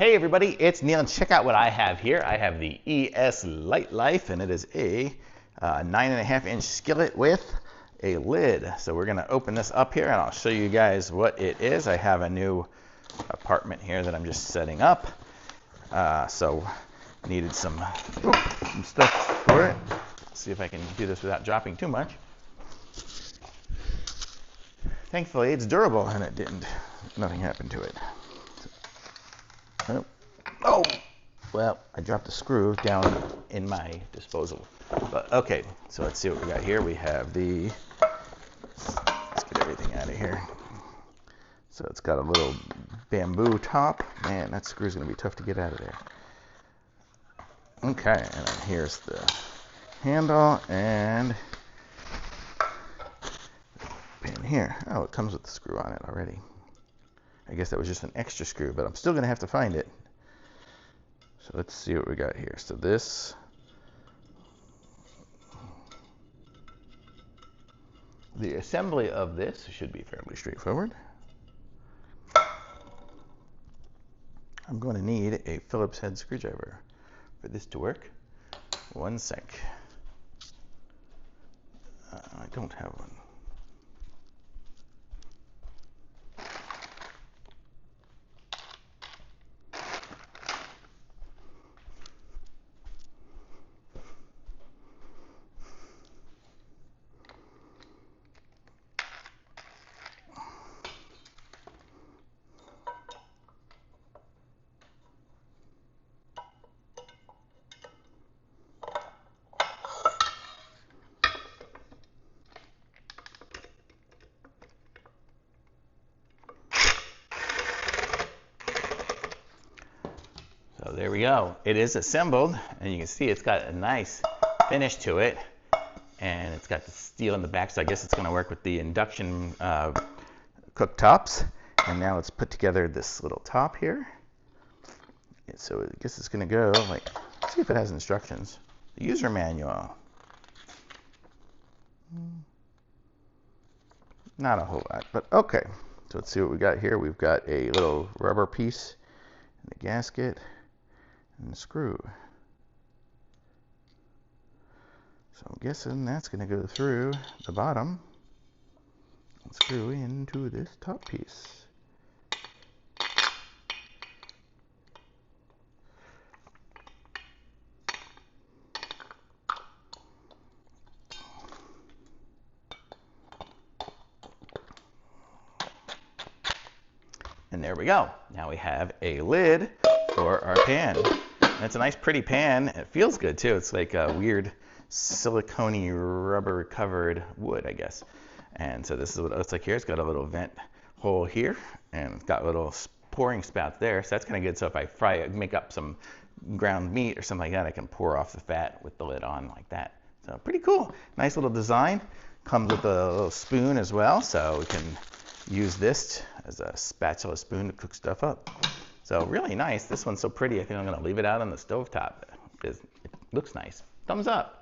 Hey everybody, it's Neil, and check out what I have here. I have the ESLITE, and it is a 9.5-inch skillet with a lid. So we're gonna open this up here and I'll show you guys what it is. I have a new apartment here that I'm just setting up. So needed some stuff for it. Let's see if I can do this without dropping too much. Thankfully it's durable and nothing happened to it. Oh, well, I dropped a screw down in my disposal. But okay, so let's see what we got here. We have let's get everything out of here. So it's got a little bamboo top. Man, that screw's gonna be tough to get out of there. Okay, and then here's the handle and pin here. Oh, it comes with the screw on it already. I guess that was just an extra screw, but I'm still going to have to find it. So let's see what we got here. So the assembly of this should be fairly straightforward. I'm going to need a Phillips head screwdriver for this to work. One sec. I don't have one. So there we go. It is assembled, and you can see it's got a nice finish to it, and it's got the steel in the back, so I guess it's going to work with the induction cooktops. And now let's put together this little top here. So I guess it's going to go like, let's see if it has instructions. The user manual. Not a whole lot, but okay. So let's see what we got here. We've got a little rubber piece and the gasket and the screw. So I'm guessing that's going to go through the bottom and screw into this top piece. And there we go. Now we have a lid for our pan. And it's a nice pretty pan. It feels good too. It's like a weird silicone-y rubber covered wood, I guess. And so this is what it looks like here. It's got a little vent hole here and it's got little pouring spouts there. So that's kind of good. So if I make up some ground meat or something like that, I can pour off the fat with the lid on like that. So pretty cool. Nice little design. Comes with a little spoon as well. So we can use this as a spatula spoon to cook stuff up. So really nice. This one's so pretty, I think I'm going to leave it out on the stovetop. It looks nice. Thumbs up.